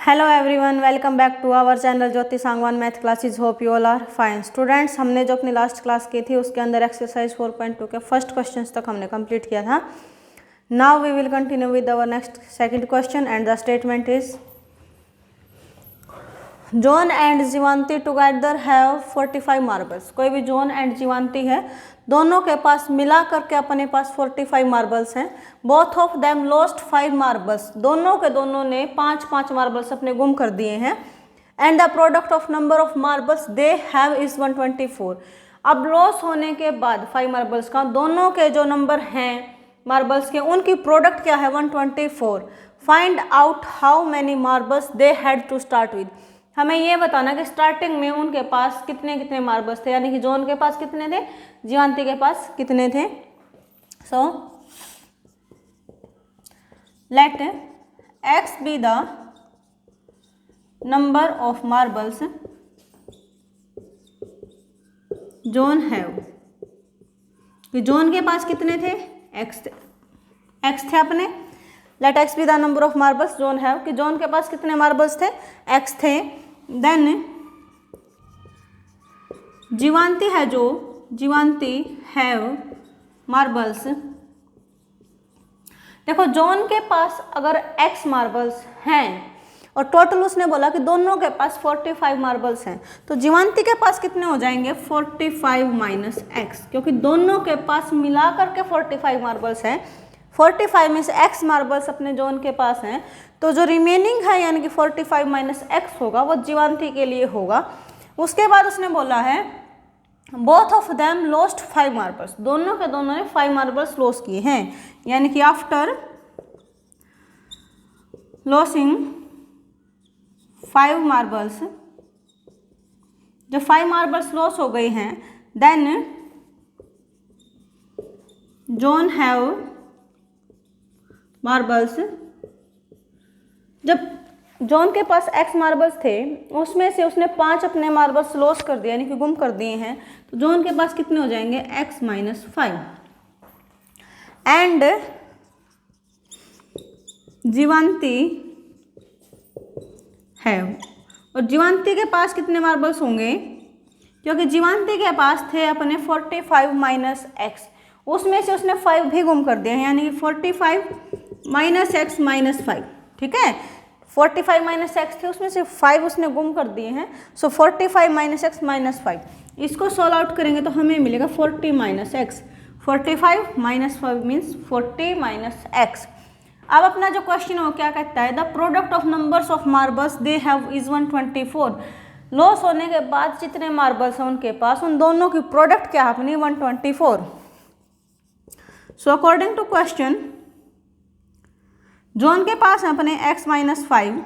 Hello everyone, welcome back to our channel Jyoti Sangwan math classes. Hope you all are fine students. हमने जो अपनी last class की थी उसके अंदर एक्सरसाइज 4.2 के फर्स्ट क्वेश्चंस तक हमने कंप्लीट किया था। Now we will continue with our next second question and the statement is John and Jeevanti together have 45 marbles. कोई भी जॉन एंड जीवांती है, दोनों के पास मिला करके अपने पास 45 मार्बल्स हैं। Both of them lost 5 marbles. दोनों के दोनों ने 5 मार्बल्स अपने गुम कर दिए हैं। And the product of number of marbles they have is 124। अब लॉस होने के बाद 5 मार्बल्स का दोनों के जो नंबर हैं मार्बल्स के, उनकी प्रोडक्ट क्या है 124। Find out how many marbles they had to start with. हमें ये बताना कि स्टार्टिंग में उनके पास कितने कितने मार्बल्स थे, यानी कि जॉन के पास कितने थे, जीवांती के पास कितने थे। So let x be the number of marbles John have. John के पास कितने थे, एक्स थे अपने। Let x be the number of marbles John have, कि जॉन के पास कितने मार्बल्स थे, एक्स थे। देन जीवांती है, जो जीवांती हैव मार्बल्स। देखो जॉन के पास अगर एक्स मार्बल्स हैं और टोटल उसने बोला कि दोनों के पास 45 मार्बल्स हैं, तो जीवांती के पास कितने हो जाएंगे 45 माइनस एक्स, क्योंकि दोनों के पास मिला करके 45 मार्बल्स हैं। 45 में से एक्स मार्बल्स अपने जॉन के पास हैं, तो जो रिमेनिंग है यानी कि 45 माइनस एक्स होगा वो जीवांती के लिए होगा। उसके बाद उसने बोला है both of them lost 5 marbles. दोनों के दोनों ने 5 मार्बल्स लॉस किए हैं, यानी कि आफ्टर लॉसिंग 5 मार्बल्स, जब 5 मार्बल्स लॉस हो गई हैं, देन जॉन हैव मार्बल्स। जब जॉन के पास एक्स मार्बल्स थे उसमें से उसने 5 अपने मार्बल्स लॉस कर दिए, यानी कि गुम कर दिए हैं, तो जॉन के पास कितने हो जाएंगे एक्स माइनस 5। एंड जीवांती है, और जीवांती के पास कितने मार्बल्स होंगे, क्योंकि जीवांती के पास थे अपने 45 माइनस एक्स, उसमें से उसने 5 भी गुम कर दिए हैं, यानी कि 45 माइनस एक्स माइनस 5। ठीक है, 45 माइनस एक्स थे उसमें से 5 उसने गुम कर दिए हैं। सो 45 माइनस एक्स माइनस 5, इसको सॉल्व आउट करेंगे तो हमें मिलेगा 40 minus x. 45 minus 5 means 40 minus x. अब अपना जो क्वेश्चन है वो क्या कहता है, the product of numbers of marbles they have is 124। Loss होने के बाद जितने मार्बल्स हैं उनके पास, उन दोनों की प्रोडक्ट क्या है अपनी 124। So according to question, John के पास है अपने x माइनस 5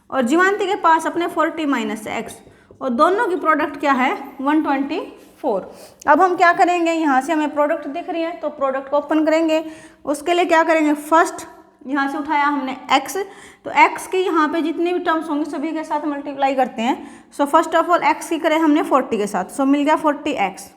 और जीवांती के पास अपने 40 माइनस एक्स, और दोनों की प्रोडक्ट क्या है 124। अब हम क्या करेंगे, यहाँ से हमें प्रोडक्ट दिख रही है तो प्रोडक्ट को ओपन करेंगे। उसके लिए क्या करेंगे, फर्स्ट यहाँ से उठाया हमने x, तो x की यहाँ पे जितनी भी टर्म्स होंगे सभी के साथ मल्टीप्लाई करते हैं। So first of all x की करें हमने 40 के साथ, सो मिल गया 40x।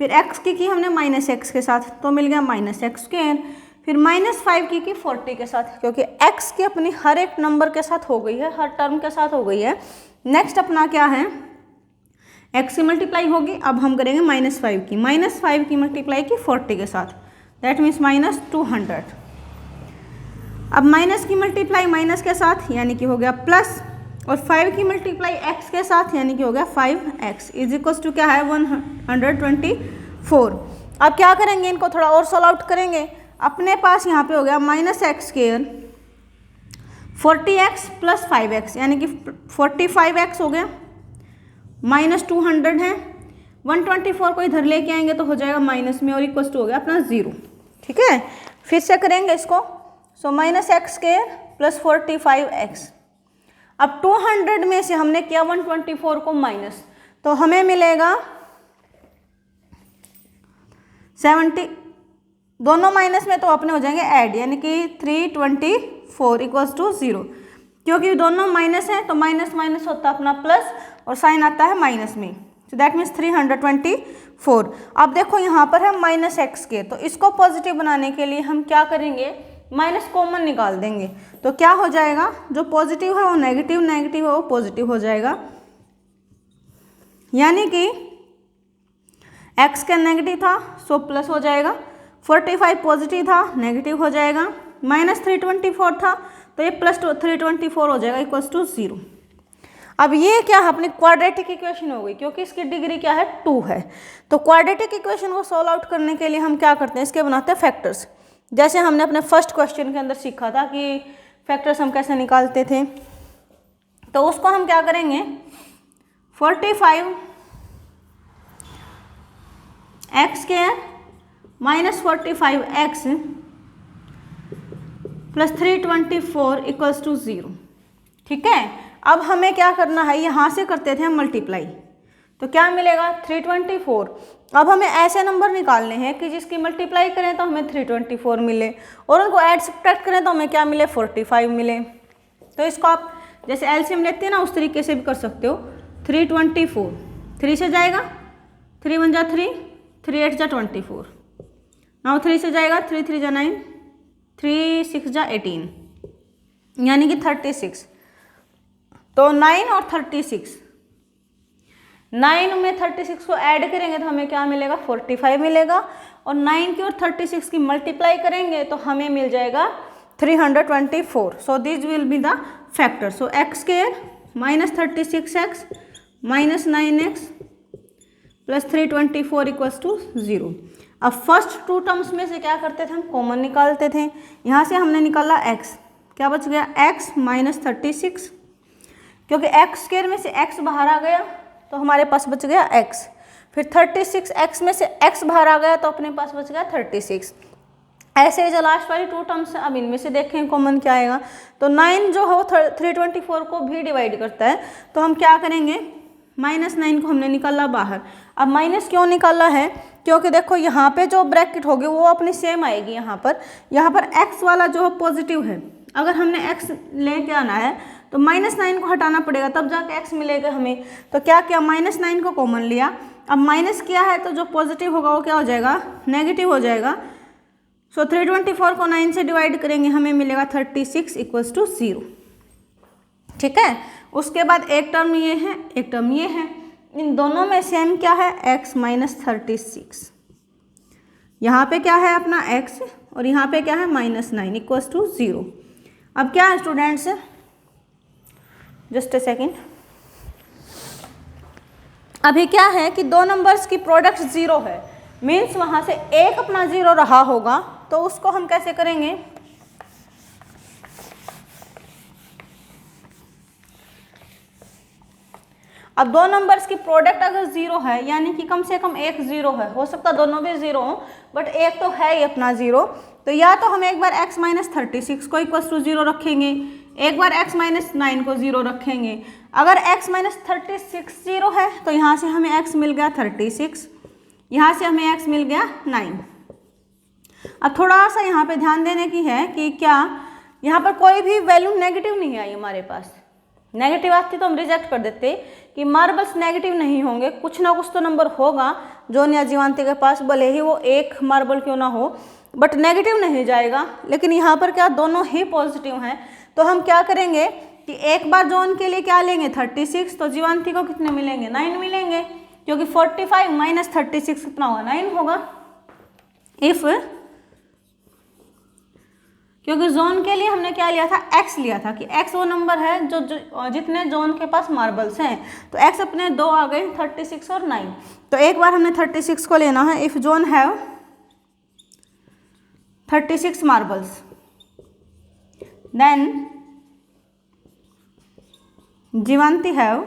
फिर x की हमने माइनस एक्स के साथ, तो मिल गया माइनस एक्स स्क्वायर। फिर माइनस 5 की 40 के साथ, क्योंकि x की अपनी हर एक नंबर के साथ हो गई है, हर टर्म के साथ हो गई है। नेक्स्ट अपना क्या है, x की मल्टीप्लाई होगी। अब हम करेंगे माइनस 5 की, माइनस 5 की मल्टीप्लाई की 40 के साथ, दैट मीन्स माइनस 200। अब माइनस की मल्टीप्लाई माइनस के साथ यानी कि हो गया प्लस, और 5 की मल्टीप्लाई x के साथ यानी कि हो गया 5x इज इक्वल्स टू क्या है 124। अब क्या करेंगे, इनको थोड़ा और सॉल्व आउट करेंगे। अपने पास यहाँ पे हो गया minus x square 40x plus 5x, यानी कि 45x हो गया, माइनस 200 है। 124 को इधर लेके आएंगे तो हो जाएगा माइनस में, और इक्वल्स टू हो गया अपना 0। ठीक है, फिर से करेंगे इसको। So minus x square plus 45x। अब 200 में से हमने किया 124 को माइनस, तो हमें मिलेगा 70। दोनों माइनस में तो अपने हो जाएंगे ऐड, यानी कि 324 इक्वल्स टू 0। क्योंकि दोनों माइनस हैं तो माइनस माइनस होता है अपना प्लस, और साइन आता है माइनस में, सो दैट मीन्स 324। अब देखो यहाँ पर है माइनस एक्स के, तो इसको पॉजिटिव बनाने के लिए हम क्या करेंगे, माइनस कॉमन निकाल देंगे तो क्या हो जाएगा, जो पॉजिटिव है वो नेगेटिव, नेगेटिव है वो पॉजिटिव हो जाएगा। यानी कि x का नेगेटिव था सो प्लस हो जाएगा, 45 पॉजिटिव था नेगेटिव हो जाएगा, -324 था तो ये +324 हो जाएगा इक्वल्स टू 0। अब ये क्या है, अपनी क्वाड्रेटिक इक्वेशन हो गई क्योंकि इसकी डिग्री क्या है 2 है। तो क्वाड्रेटिक इक्वेशन को सॉल्व आउट करने के लिए हम क्या करते हैं, इसके बनाते हैं फैक्टर्स। जैसे हमने अपने फर्स्ट क्वेश्चन के अंदर सीखा था कि फैक्टर्स हम कैसे निकालते थे, तो उसको हम क्या करेंगे, 45 x square minus 45 x plus 324 equals to 0। ठीक है, अब हमें क्या करना है, यहाँ से करते थे हम मल्टीप्लाई, तो क्या मिलेगा 324। अब हमें ऐसे नंबर निकालने हैं कि जिसकी मल्टीप्लाई करें तो हमें 324 मिले और उनको ऐड सब्ट्रैक्ट करें तो हमें क्या मिले 45 मिले। तो इसको आप जैसे एलसीएम लेते हैं ना उस तरीके से भी कर सकते हो। 324 3 से जाएगा, 3 1 जा 3, 3 8 जा 24, 9 3 से जाएगा, 3 3 जा 9, 3 6 जा 18 यानी कि 36। तो 9 और 36, 9 में 36 को ऐड करेंगे तो हमें क्या मिलेगा 45 मिलेगा और 9 की और 36 की मल्टीप्लाई करेंगे तो हमें मिल जाएगा 324। So this will be the factor. So x square minus 36x minus 9x plus 324 equals to 0। अब फर्स्ट टू टर्म्स में से क्या करते थे, हम कॉमन निकालते थे। यहाँ से हमने निकाला x, क्या बच गया x माइनस 36, क्योंकि x स्क्वायर में से x बाहर आ गया तो हमारे पास बच गया x, फिर 36x में से x बाहर आ गया तो अपने पास बच गया 36। ऐसे जो लास्ट वाली टू टर्म्स है, अब इनमें से देखें कॉमन क्या आएगा। तो 9 जो है वो 324 को भी डिवाइड करता है, तो हम क्या करेंगे, -9 को हमने निकाला बाहर। अब माइनस क्यों निकाला है, क्योंकि देखो यहाँ पे जो ब्रैकेट होगी वो अपनी सेम आएगी। यहाँ पर x वाला जो है पॉजिटिव है, अगर हमने x लेके आना है तो -9 को हटाना पड़ेगा तब जाके x मिलेगा हमें। तो क्या किया, -9 को कॉमन लिया, अब माइनस किया है तो जो पॉजिटिव होगा वो क्या हो जाएगा, नेगेटिव हो जाएगा। सो 324 को 9 से डिवाइड करेंगे हमें मिलेगा 36 इक्वल्स टू 0। ठीक है, उसके बाद एक टर्म ये है, एक टर्म ये है, इन दोनों में सेम क्या है x माइनस 36। यहाँ पे क्या है अपना x और यहाँ पे क्या है -9 इक्वल्स टू 0। अब क्या है स्टूडेंट्स, जस्ट ए सेकेंड, अभी क्या है कि दो नंबर्स की प्रोडक्ट 0 है, मीन्स वहाँ से एक अपना 0 रहा होगा, तो उसको हम कैसे करेंगे, अब दो नंबर्स की प्रोडक्ट अगर 0 है यानी कि कम से कम एक 0 है, हो सकता है दोनों भी 0 हो बट एक तो है ही अपना 0, तो या तो हम एक बार x माइनस 36 को इक्वल्स टू 0 रखेंगे, एक बार x माइनस 9 को 0 रखेंगे। अगर x माइनस 36 0 है तो यहाँ से हमें x मिल गया 36, यहाँ से हमें x मिल गया 9। अब थोड़ा सा यहाँ पे ध्यान देने की है कि क्या यहाँ पर कोई भी वैल्यू नेगेटिव नहीं आई हमारे पास, नेगेटिव आती तो हम रिजेक्ट कर देते कि मार्बल्स नेगेटिव नहीं होंगे, कुछ ना कुछ तो नंबर होगा जॉन या जीवांती के पास, भले ही वो एक मार्बल क्यों ना हो बट नेगेटिव नहीं जाएगा। लेकिन यहाँ पर क्या दोनों ही पॉजिटिव हैं, तो हम क्या करेंगे कि एक बार जॉन के लिए क्या लेंगे 36, तो जीवांती को कितने मिलेंगे 9 मिलेंगे, क्योंकि 45 माइनस 36 कितना होगा 9 होगा। इफ़ क्योंकि जोन के लिए हमने क्या लिया था x लिया था कि x वो नंबर है जो जितने जोन के पास मार्बल्स हैं, तो x अपने दो आ गए 36 और 9, तो एक बार हमने 36 को लेना है। If John have 36 marbles then Jeevanti have,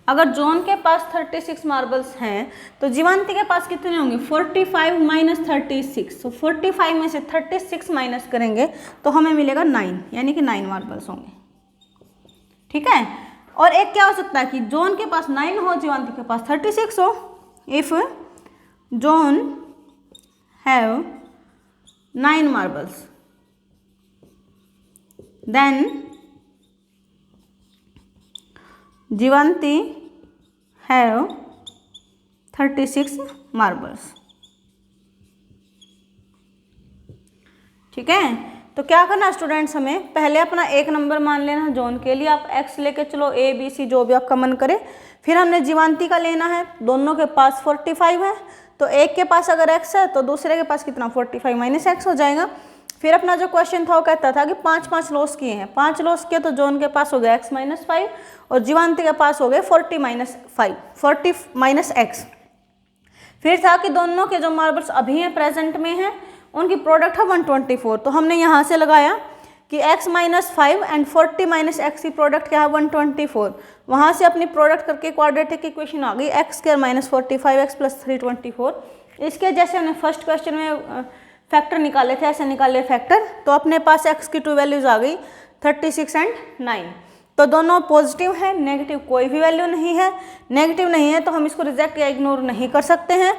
अगर जोन के पास 36 मार्बल्स हैं तो जीवांती के पास कितने होंगे 45 माइनस 36, तो 45 में से 36 माइनस करेंगे तो हमें मिलेगा 9, यानी कि 9 मार्बल्स होंगे। ठीक है, और एक क्या हो सकता है कि जोन के पास 9 हो, जीवांती के पास 36 हो। If John have 9 marbles then Jeevanti have 36 marbles. ठीक है। तो क्या करना स्टूडेंट्स, हमें पहले अपना एक नंबर मान लेना जोन के लिए, आप x लेके चलो, a b c जो भी आपका मन करे। फिर हमने जीवांती का लेना है, दोनों के पास 45 है, तो एक के पास अगर x है तो दूसरे के पास कितना 45 माइनस x हो जाएगा। फिर अपना जो क्वेश्चन था वो कहता था कि 5 लॉस किए हैं, 5 लॉस किए तो जोन के पास हो गया x माइनस 5 और जीवांती के पास हो गए 40 माइनस x। फिर था कि दोनों के जो मार्बल्स अभी हैं प्रेजेंट में हैं उनकी प्रोडक्ट है 124, तो हमने यहाँ से लगाया कि x minus 5 and 40 minus x की प्रोडक्ट क्या है 124। वहाँ से अपनी प्रोडक्ट करके क्वाड्रेटिक इक्वेशन आ गई x square minus 45x plus 324। इसके जैसे हमने फर्स्ट क्वेश्चन में फैक्टर निकाले थे, ऐसे निकाले फैक्टर, तो अपने पास x की 2 वैल्यूज आ गई 36 एंड 9। तो दोनों पॉजिटिव है, नेगेटिव कोई भी वैल्यू नहीं है। नेगेटिव नहीं है तो हम इसको रिजेक्ट या इग्नोर नहीं कर सकते हैं,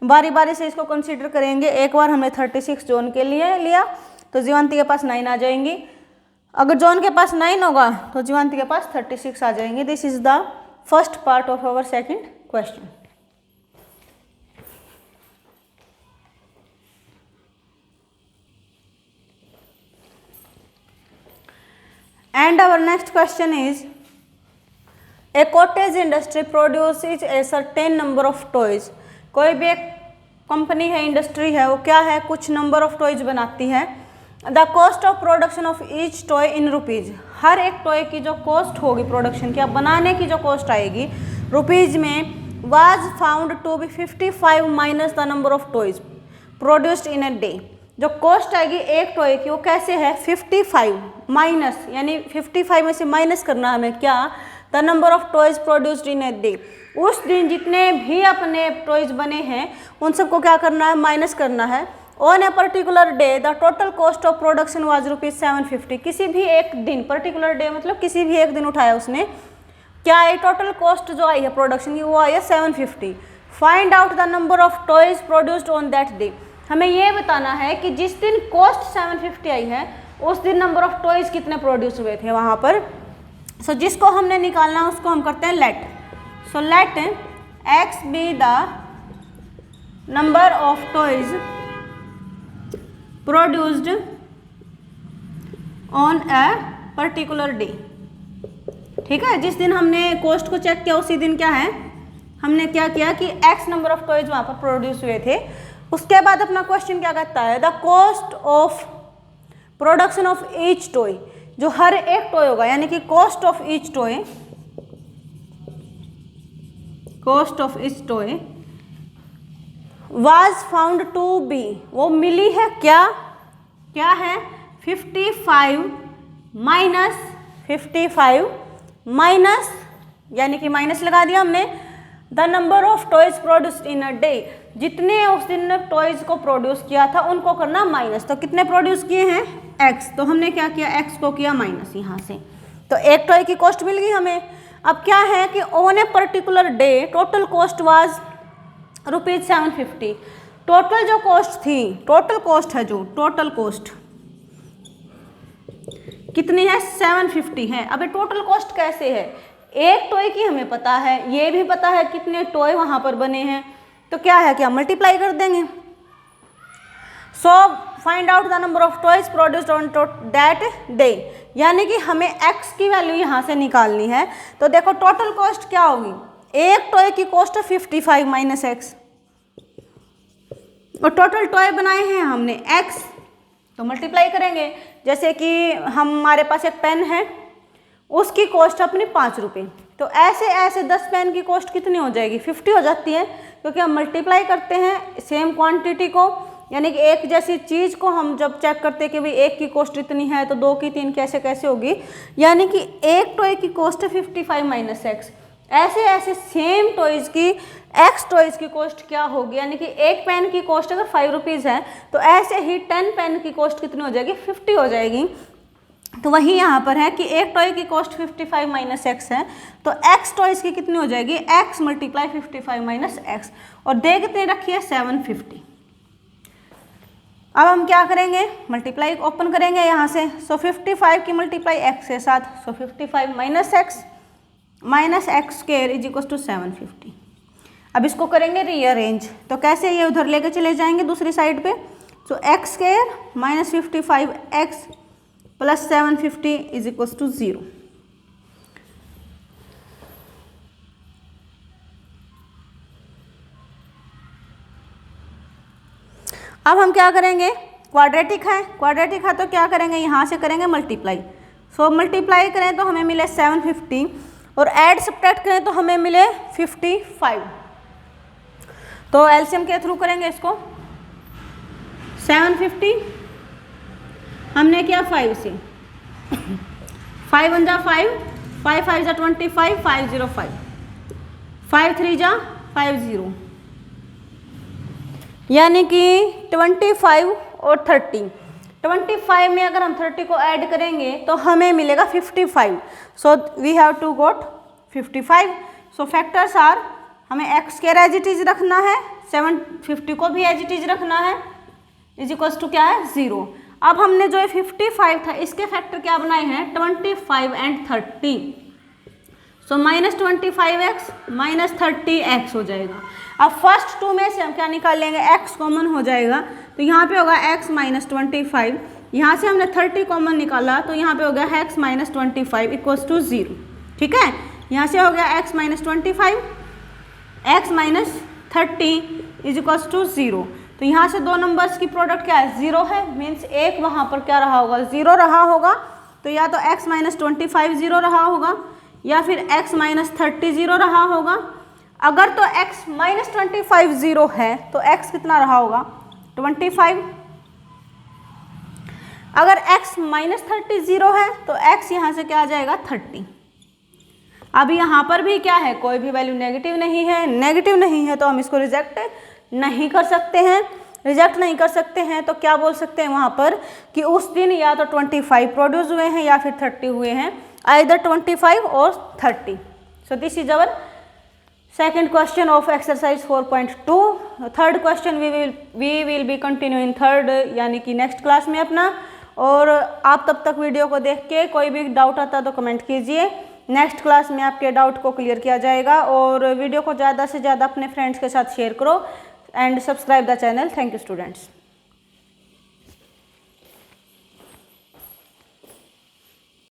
बारी बारी से इसको कंसीडर करेंगे। एक बार हमने 36 जोन के लिए लिया तो जीवांती के पास 9 आ जाएंगी, अगर जोन के पास 9 होगा तो जीवांती के पास 36 आ जाएंगे। This is the first part of our second question. And our next question is, a cottage industry produces a certain number of toys. कोई भी एक कंपनी है, इंडस्ट्री है, वो क्या है, कुछ नंबर ऑफ टॉयज बनाती है। The cost of production of each toy in rupees, हर एक टॉय की जो कॉस्ट होगी प्रोडक्शन की, अब बनाने की जो कॉस्ट आएगी रुपीज़ में, was found to be 55 minus the number of toys produced in a day. जो कॉस्ट आएगी एक टॉय की वो कैसे है 55 माइनस, यानी 55 में से माइनस करना हमें क्या, the number of toys produced in a day. उस दिन जितने भी अपने टॉयज बने हैं उन सबको क्या करना है, माइनस करना है। On a particular day the total cost of production was rupees 750। किसी भी एक दिन, पर्टिकुलर डे मतलब किसी भी एक दिन उठाया उसने, क्या है टोटल कॉस्ट जो आई है प्रोडक्शन की वो आई है 750। Find out the number of toys produced on that day. हमें ये बताना है कि जिस दिन कॉस्ट 750 आई है उस दिन नंबर ऑफ टॉयज कितने प्रोड्यूस हुए थे वहाँ पर। सो जिसको हमने निकालना है उसको हम करते हैं let. So let x be the number of toys produced on a particular day. ठीक है, जिस दिन हमने कॉस्ट को चेक किया उसी दिन क्या है, हमने क्या किया कि x नंबर ऑफ टॉयज वहाँ पर प्रोड्यूस हुए थे। उसके बाद अपना क्वेश्चन क्या कहता है, the cost of production of each toy, जो हर एक टॉय होगा, यानी कि cost of each toy, cost of each toy was found to be, वो मिली है क्या, क्या है 55 माइनस, यानी कि माइनस लगा दिया हमने, the number of toys produced in a day, जितने उस दिन टॉयज को प्रोड्यूस किया था उनको करना माइनस। तो कितने प्रोड्यूस किए हैं x, तो हमने क्या किया x को किया माइनस यहाँ से, तो एक टॉय की कॉस्ट मिल गई हमें। अब क्या है कि on a particular day total cost was rupees 750। Total जो कॉस्ट थी, टोटल कॉस्ट है जो टोटल कॉस्ट कितनी है 750 है। अब ये टोटल कॉस्ट कैसे है, एक टॉय की हमें पता है, ये भी पता है कितने टॉय वहाँ पर बने हैं, तो क्या है क्या मल्टीप्लाई कर देंगे। So find out the number of toys produced on that day, यानी कि हमें x की वैल्यू यहाँ से निकालनी है। तो देखो टोटल कॉस्ट क्या होगी, एक टॉय की कॉस्ट है 55 माइनस x, और टोटल टॉय बनाए हैं हमने x, तो मल्टीप्लाई करेंगे। जैसे कि हमारे पास एक पेन है, उसकी कॉस्ट अपनी 5 रुपये, तो ऐसे ऐसे 10 पेन की कॉस्ट कितनी हो जाएगी 50 हो जाती है, क्योंकि हम मल्टीप्लाई करते हैं सेम क्वांटिटी को, यानी कि एक जैसी चीज़ को हम जब चेक करते हैं कि भाई एक की कॉस्ट इतनी है तो दो की 3 कैसे कैसे होगी, यानी कि एक टॉय की कॉस्ट है 55 माइनस एक्स, ऐसे ऐसे सेम टॉयज़ की एक्स टॉयज़ की कॉस्ट क्या होगी, यानी कि एक पेन की कॉस्ट अगर 5 रुपीज़ है तो ऐसे ही 10 पेन की कॉस्ट कितनी हो जाएगी 50 हो जाएगी। तो वही यहाँ पर है कि एक टॉय की कॉस्ट 55 माइनस एक्स है, तो एक्स टॉयज़ की कितनी हो जाएगी एक्स मल्टीप्लाई 55 माइनस एक्स, और दे कितनी रखी है 750। अब हम क्या करेंगे, मल्टीप्लाई ओपन करेंगे यहाँ से, सो 55 की मल्टीप्लाई एक्स के साथ, so 55 minus x square is equal to 750। अब इसको करेंगे रीअरेंज, तो कैसे ये उधर लेके चले जाएंगे दूसरी साइड पे, so x square minus 55x plus 750 is equals to 0। अब हम क्या करेंगे, क्वाड्रेटिक है तो क्या करेंगे, यहाँ से करेंगे मल्टीप्लाई। सो मल्टीप्लाई करें तो हमें मिले 750 और ऐड सब्ट्रैक्ट करें तो हमें मिले 55। तो एलसीएम के थ्रू करेंगे इसको। 750 हमने किया 5 से, 5 1 जा 5, 5 5 जा 25, 505, 5 3 जा 50, यानी कि 25 और 30। 25 में अगर हम 30 को ऐड करेंगे तो हमें मिलेगा 55। So we have to got 55। So factors are, हमें x square as it is रखना है, 750 को भी एज इट इज रखना है, इज इक्वल्स टू क्या है 0। अब हमने जो 55 था इसके फैक्टर क्या बनाए हैं 25 and 30। So minus 25x minus 30x हो जाएगा। अब फर्स्ट टू में से हम क्या निकाल लेंगे, x कॉमन हो जाएगा तो यहाँ पे होगा x माइनस 25, यहाँ से हमने 30 कॉमन निकाला तो यहाँ पे हो गया x माइनस 25 इक्वल्स टू 0। ठीक है, यहाँ से हो गया x minus 25, x minus 30 is equals to 0। तो यहाँ से दो नंबर्स की प्रोडक्ट क्या है 0 है, मीन्स एक वहाँ पर क्या रहा होगा 0 रहा होगा। तो या तो x माइनस 25 0 रहा होगा या फिर x माइनस 30 0 रहा होगा। अगर तो x माइनस 25 0 है तो x कितना रहा होगा 25। अगर x माइनस 30 0 है तो x यहाँ से क्या आ जाएगा 30। अब यहाँ पर भी क्या है, कोई भी वैल्यू नेगेटिव नहीं है, नेगेटिव नहीं है तो हम इसको रिजेक्ट नहीं कर सकते हैं। रिजेक्ट नहीं कर सकते हैं तो क्या बोल सकते हैं वहाँ पर कि उस दिन या तो 25 प्रोड्यूस हुए हैं या फिर 30 हुए हैं, आइदर 25 और 30। So this is our second question of exercise 4.2। Third question we will be continue in third, यानी कि नेक्स्ट क्लास में अपना। और आप तब तक वीडियो को देख के कोई भी डाउट आता तो कमेंट कीजिए, नेक्स्ट क्लास में आपके डाउट को क्लियर किया जाएगा। और वीडियो को ज़्यादा से ज़्यादा अपने फ्रेंड्स के साथ शेयर करो and subscribe the channel. Thank you students.